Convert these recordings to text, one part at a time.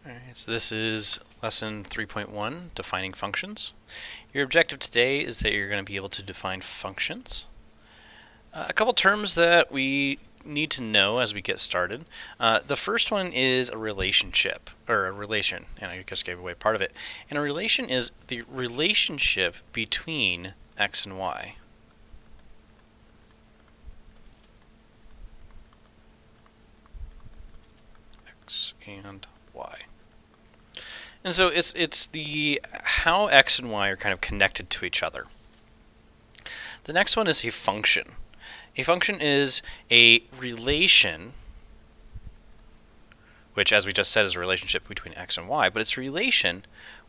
Alright, so this is lesson 3.1, defining functions. Your objective today is that you're going to be able to define functions. A couple terms that we need to know as we get started. The first one is a relationship, or a relation, and I just gave away part of it. And a relation is the relationship between x and y. X and y. And so it's the how x and y are kind of connected to each other. The next one is a function. A function is a relation, which as we just said is a relationship between x and y, but it's a relation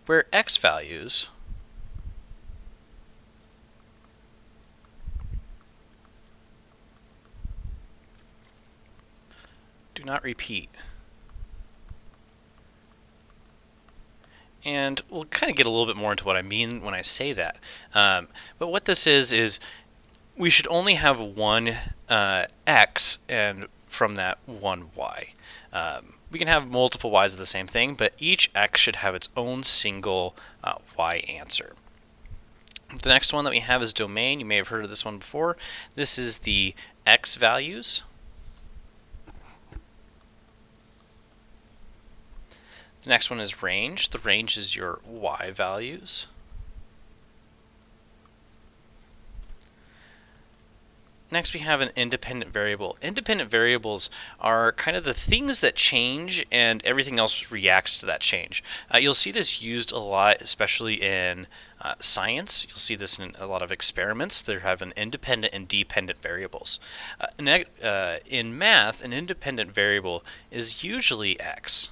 where x values do not repeat. And we'll kind of get a little bit more into what I mean when I say that. But what this is we should only have one x and from that one y. We can have multiple y's of the same thing, but each x should have its own single y answer. The next one that we have is domain. You may have heard of this one before. This is the x values. The next one is range. The range is your y values. Next we have an independent variable. Independent variables are kind of the things that change and everything else reacts to that change. You'll see this used a lot, especially in science. You'll see this in a lot of experiments. They have an independent and dependent variables. In math, an independent variable is usually x.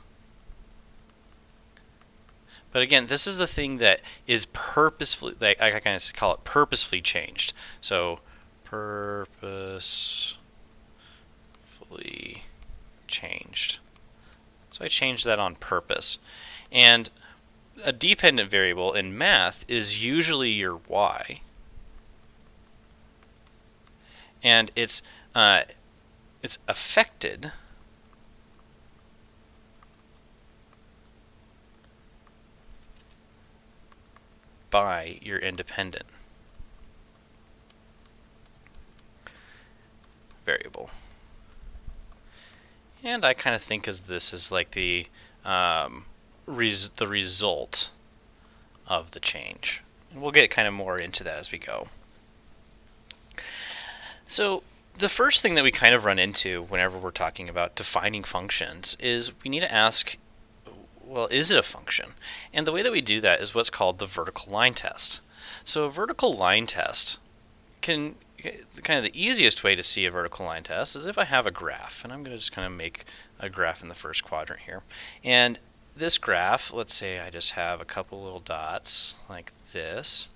But again, this is the thing that is purposefully, I kind of call it purposefully changed. So purposefully changed. So I changed that on purpose. And a dependent variable in math is usually your y. And it's affected by your independent variable. And I kind of think of this as like the result of the change. And we'll get kind of more into that as we go. So the first thing that we kind of run into whenever we're talking about defining functions is we need to ask, well, is it a function? And the way that we do that is what's called the vertical line test. So a vertical line test can, kind of the easiest way to see a vertical line test is if I have a graph, and I'm going to just kind of make a graph in the first quadrant here. And this graph, let's say I just have a couple little dots like this.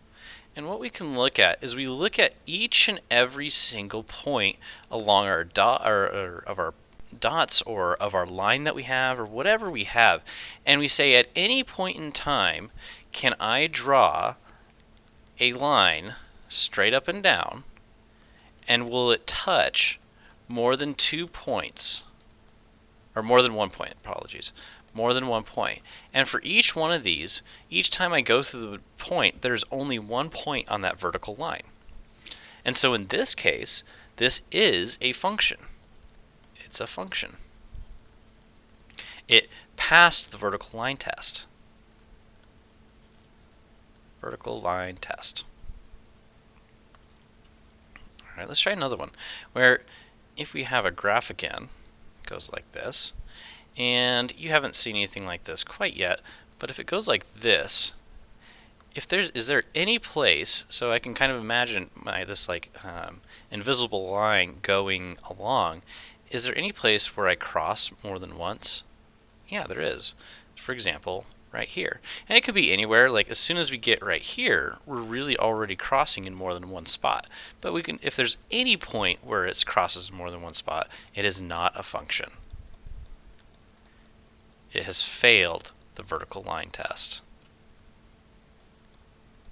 And what we can look at is we look at each and every single point along our of our dots or of our line that we have or whatever we have, and we say at any point in time, can I draw a line straight up and down, and will it touch more than 2 points, or more than 1 point, apologies, more than 1 point. And for each one of these, each time I go through the point, there's only 1 point on that vertical line. And so in this case, this is a function. It's a function. It passed the vertical line test. Vertical line test. All right, let's try another one where if we have a graph again, it goes like this. And you haven't seen anything like this quite yet, but if it goes like this, is there any place, so I can kind of imagine this like invisible line going along, is there any place where I cross more than once? Yeah, there is. For example, right here. And it could be anywhere, like as soon as we get right here, we're really already crossing in more than one spot. But we can, if there's any point where it crosses more than one spot, it is not a function. It has failed the vertical line test.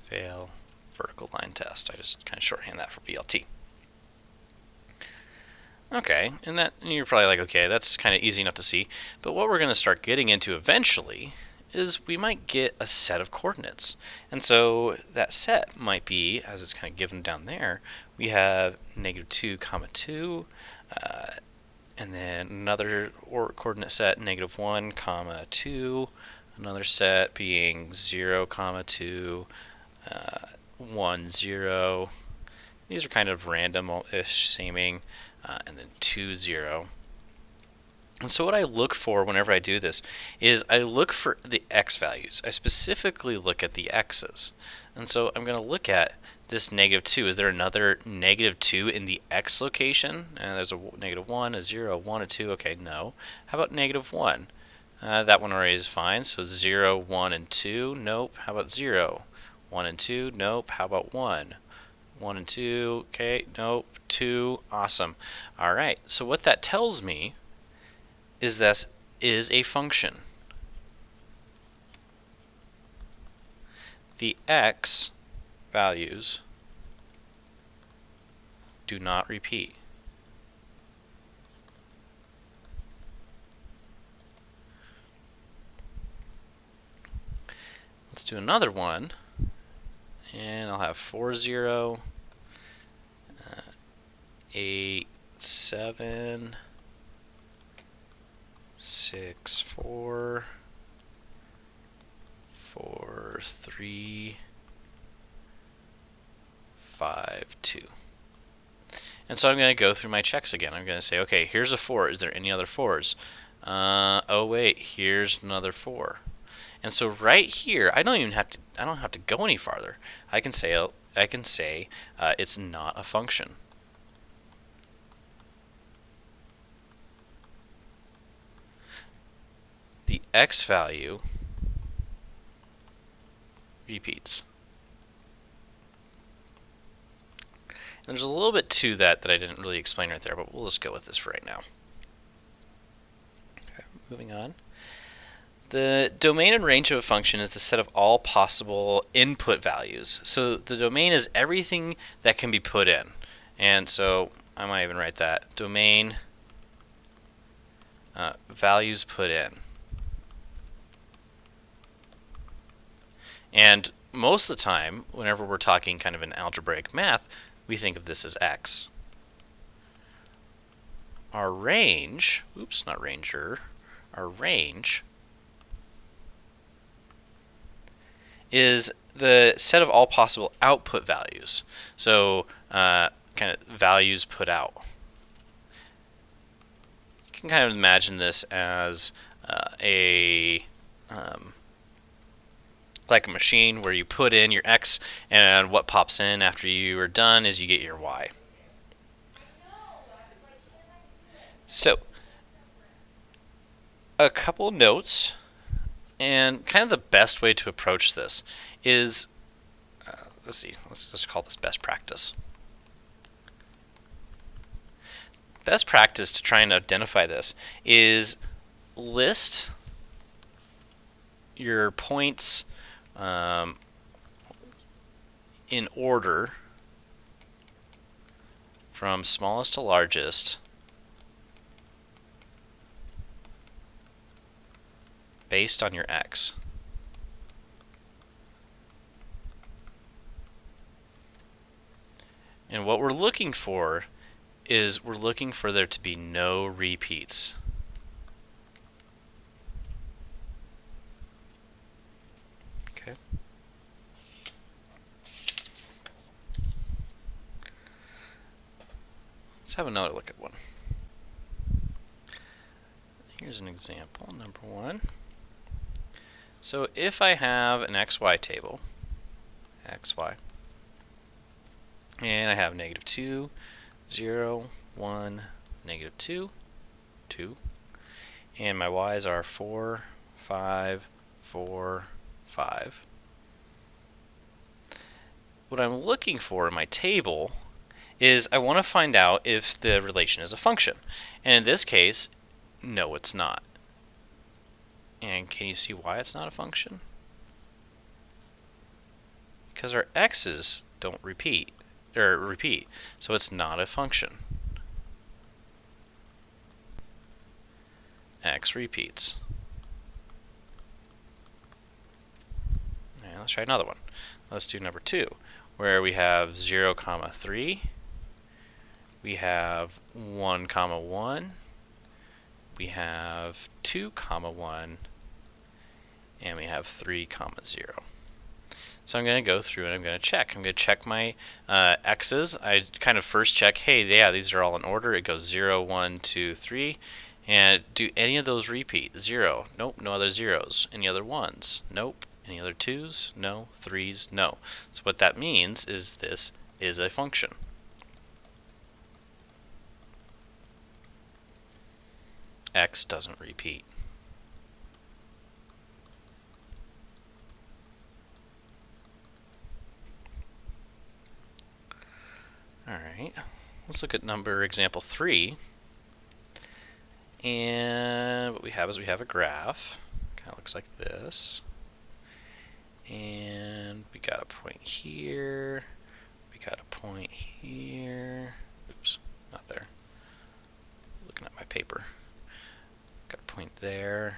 Fail vertical line test. I just kind of shorthand that for VLT. Okay, and you're probably like, okay, that's kind of easy enough to see. But what we're going to start getting into eventually is we might get a set of coordinates. And so that set might be, as it's kind of given down there, we have -2, 2, and then another coordinate set, -1, 2, another set being 0, 2, 1, 0. These are kind of random-ish seeming, and then 2, 0. And so what I look for whenever I do this is I look for the x values. I specifically look at the x's. And so I'm going to look at this -2. Is there another -2 in the x location? And there's a -1, a 0, a 1, a 2. Okay, no. How about -1? That one already is fine. So 0, 1, and 2. Nope. How about 0? 1 and 2. Nope. How about 1? 1 and 2. Okay, nope. 2. Awesome. All right. So what that tells me is this is a function. The x values do not repeat. Let's do another one, and I'll have 4, 0, 8, 7, 6, 4, 4, 3, 5, 2. And so I'm going to go through my checks again. I'm going to say, okay, here's a 4. Is there any other 4s? Oh wait, here's another 4. And so right here, I don't have to go any farther. I can say it's not a function. The x value repeats. And there's a little bit to that I didn't really explain right there, but we'll just go with this for right now. Okay, moving on. The domain and range of a function is the set of all possible input values. So the domain is everything that can be put in. And so I might even write that. Domain values put in. And most of the time, whenever we're talking kind of in algebraic math, we think of this as x. Our range, our range is the set of all possible output values. So kind of values put out. You can kind of imagine this as like a machine where you put in your x, and what pops in after you are done is you get your y. So a couple notes, and kind of the best way to approach this is, let's just call this best practice. Best practice to try and identify this is list your points in order from smallest to largest based on your x. And what we're looking for is we're looking for there to be no repeats. Okay. Let's have another look at one. Here's an example, number 1. So if I have an xy table, xy, and I have -2, 0, 1, -2, 2, and my y's are 4, 5, 4, 5. What I'm looking for in my table is I want to find out if the relation is a function. And in this case, no, it's not. And can you see why it's not a function? Because our x's don't repeat, so it's not a function. x repeats. And let's try another one. Let's do number 2, where we have 0, 3. We have 1, 1. We have 2, 1. And we have 3, 0. So I'm going to go through and I'm going to check. I'm going to check my x's. I kind of first check, hey, yeah, these are all in order. It goes 0, 1, 2, 3. And do any of those repeat? 0. Nope, no other zeros. Any other 1s? Nope. Any other 2s? No. 3s? No. So what that means is this is a function. X doesn't repeat. Alright, let's look at example 3. And what we have is we have a graph. Kind of looks like this. And we got a point here. We got a point here. Oops, not there. Looking at my paper. Got a point there.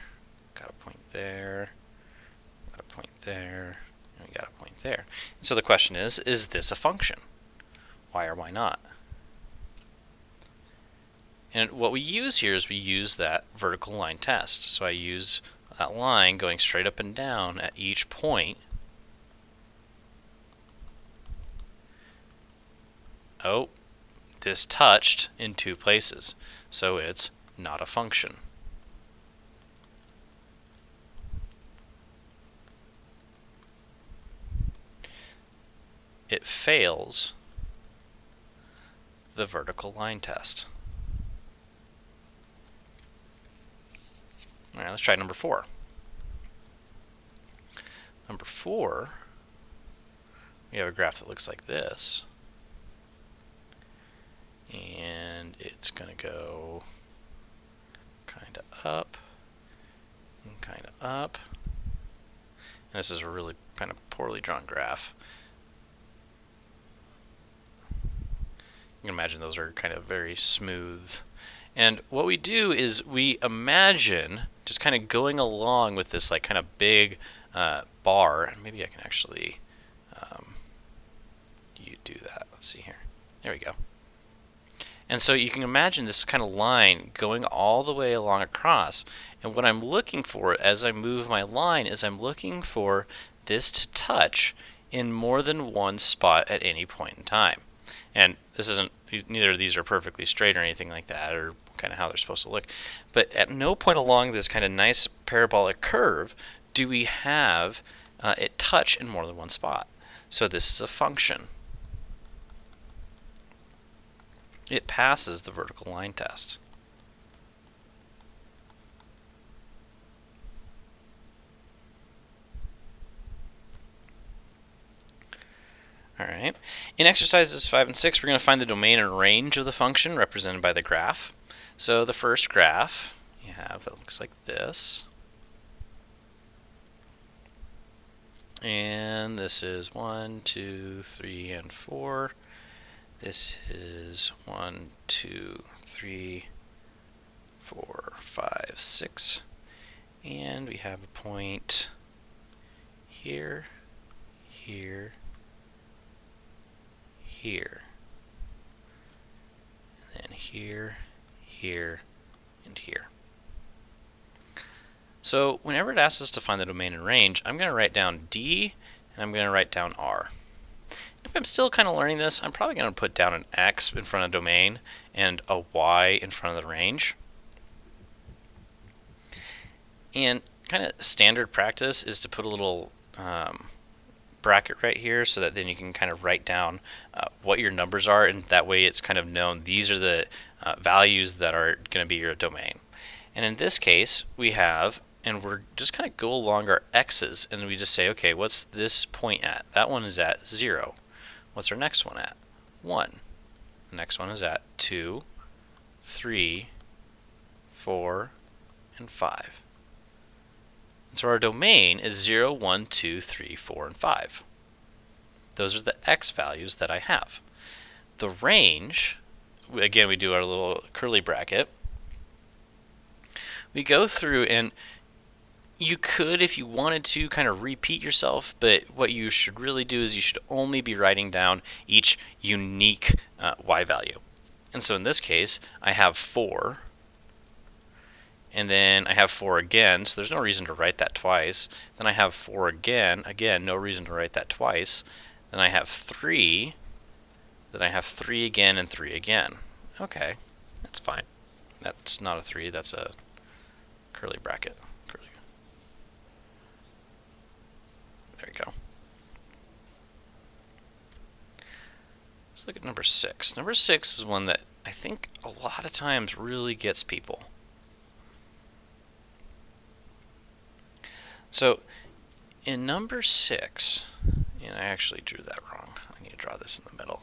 Got a point there. Got a point there. And we got a point there. And so the question is this a function? Why or why not? And what we use here is we use that vertical line test. So I use that line going straight up and down at each point. Oh, this touched in 2 places, so it's not a function. It fails the vertical line test. All right, let's try number 4. Number 4, we have a graph that looks like this. And it's going to go kind of up and kind of up. And this is a really kind of poorly drawn graph. You can imagine those are kind of very smooth. And what we do is we imagine just kind of going along with this like kind of big bar. And maybe I can actually you do that. Let's see here. There we go. And so you can imagine this kind of line going all the way along across. And what I'm looking for as I move my line is I'm looking for this to touch in more than one spot at any point in time. And this isn't, neither of these are perfectly straight or anything like that, or kind of how they're supposed to look. But at no point along this kind of nice parabolic curve do we have it touch in more than one spot. So this is a function. It passes the vertical line test. All right. In exercises 5 and 6, we're going to find the domain and range of the function represented by the graph. So the first graph you have that looks like this. And this is 1, 2, 3, and 4. This is 1, 2, 3, 4, 5, 6. And we have a point here, here, here. And then here, here, and here. So whenever it asks us to find the domain and range, I'm going to write down D and I'm going to write down R. If I'm still kind of learning this, I'm probably going to put down an X in front of domain and a Y in front of the range. And kind of standard practice is to put a little bracket right here so that then you can kind of write down what your numbers are, and that way it's kind of known these are the values that are going to be your domain. And in this case, we have, and we're just kind of go along our x's, and we just say, okay, what's this point at? That one is at 0. What's our next one at? 1. The next one is at 2, 3, 4, and 5. And so our domain is 0, 1, 2, 3, 4, and 5. Those are the x values that I have. The range, again, we do our little curly bracket. we go through and you could, if you wanted to, kind of repeat yourself, but what you should really do is you should only be writing down each unique y value. And so in this case, I have 4, and then I have 4 again, so there's no reason to write that twice. Then I have 4 again, no reason to write that twice. Then I have 3, then I have 3 again and 3 again. Okay, that's fine. That's not a 3, that's a curly bracket. There we go. Let's look at number 6. Number 6 is one that I think a lot of times really gets people. So in number 6, and I actually drew that wrong. I need to draw this in the middle.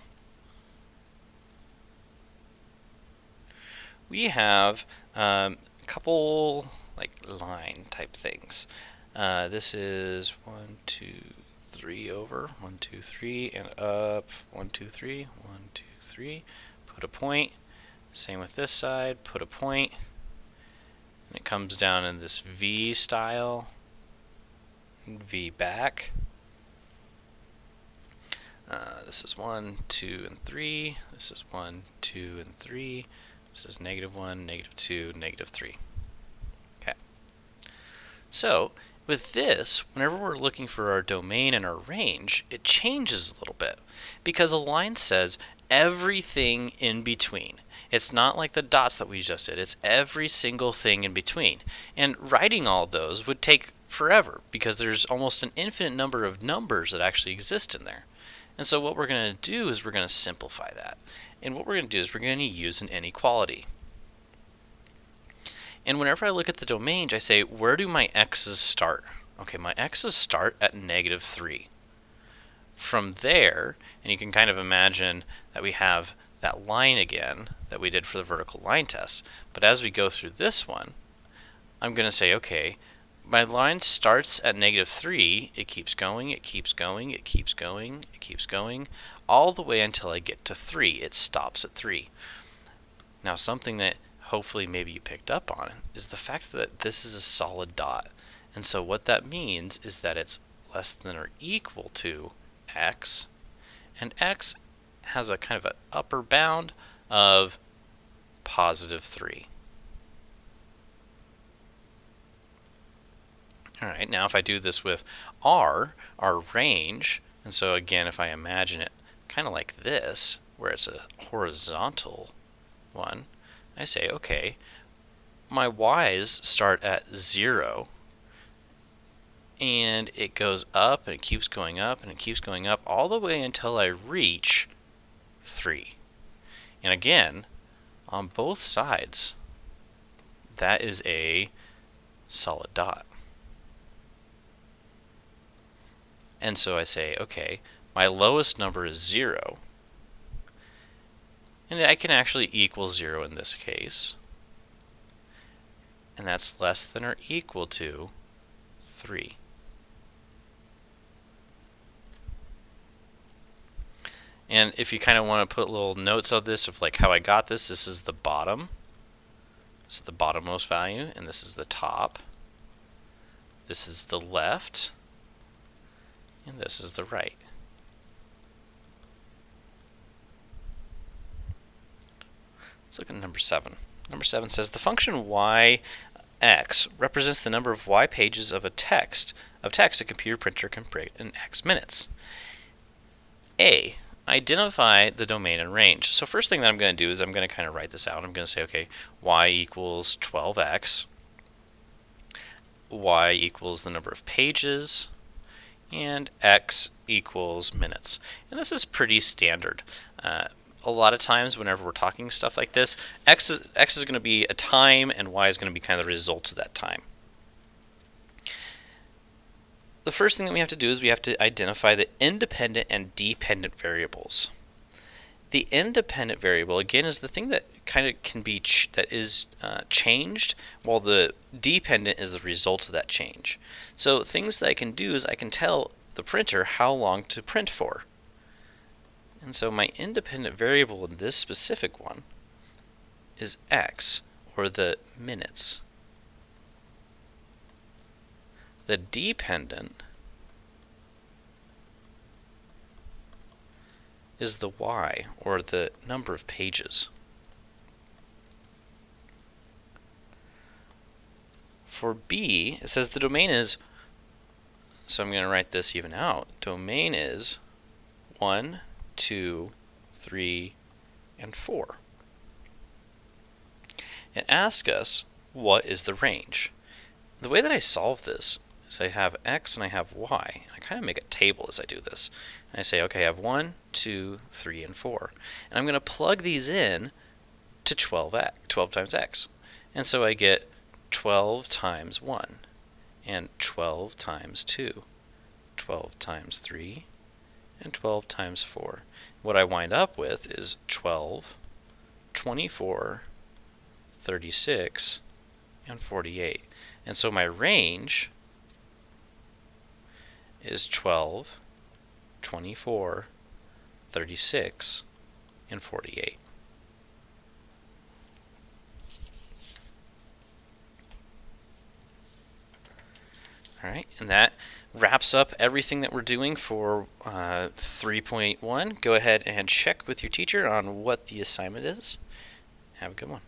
We have a couple like line type things. This is 1, 2, 3 over, 1, 2, 3, and up, 1, 2, 3, 1, 2, 3. Put a point. Same with this side, put a point. And it comes down in this V style, V back. This is 1, 2, and 3. This is 1, 2, and 3. This is -1, -2, -3. Okay. So with this, whenever we're looking for our domain and our range, it changes a little bit because a line says everything in between. It's not like the dots that we just did. It's every single thing in between. And writing all of those would take forever because there's almost an infinite number of numbers that actually exist in there. And so what we're going to do is we're going to simplify that. And what we're going to do is we're going to use an inequality. And whenever I look at the domain, I say, where do my x's start? Okay, my x's start at -3. From there, and you can kind of imagine that we have that line again that we did for the vertical line test. But as we go through this one, I'm going to say, okay, my line starts at -3, it keeps going, it keeps going, it keeps going, it keeps going, all the way until I get to 3. It stops at 3. Now something that hopefully maybe you picked up on is the fact that this is a solid dot. And so what that means is that it's less than or equal to x, and x has a kind of an upper bound of +3. All right, now if I do this with our range, and so again, if I imagine it kind of like this, where it's a horizontal one, I say, okay, my y's start at 0, and it goes up, and it keeps going up, and it keeps going up, all the way until I reach 3. And again, on both sides, that is a solid dot. And so I say, okay, my lowest number is 0. And I can actually equal 0 in this case. And that's less than or equal to 3. And if you kind of want to put little notes of this, of like how I got this, this is the bottom. This is the bottommost value, and this is the top. This is the left. And this is the right. Let's look at number 7. Number 7 says the function yx represents the number of y pages of text a computer printer can print in x minutes. A, identify the domain and range. So first thing that I'm going to do is I'm going to kind of write this out. I'm going to say, okay, y equals 12x. Y equals the number of pages. And x equals minutes. And this is pretty standard. A lot of times whenever we're talking stuff like this, x is going to be a time and y is going to be kind of the result of that time. The first thing that we have to do is we have to identify the independent and dependent variables. The independent variable, again, is the thing that kind of can be changed, while the dependent is the result of that change. So things that I can do is I can tell the printer how long to print for. And so my independent variable in this specific one is x, or the minutes. The dependent is the y, or the number of pages. For B, it says the domain is, so I'm going to write this even out. Domain is 1, 2, 3, and 4. It asks us, what is the range? The way that I solve this is I have x and I have y. I kind of make a table as I do this. And I say, okay, I have 1, 2, 3, and 4. And I'm going to plug these in to 12 times x. And so I get 12 times 1, and 12 times 2, 12 times 3, and 12 times 4. What I wind up with is 12, 24, 36, and 48. And so my range is 12, 24, 36, and 48. All right, and that wraps up everything that we're doing for 3.1. Go ahead and check with your teacher on what the assignment is. Have a good one.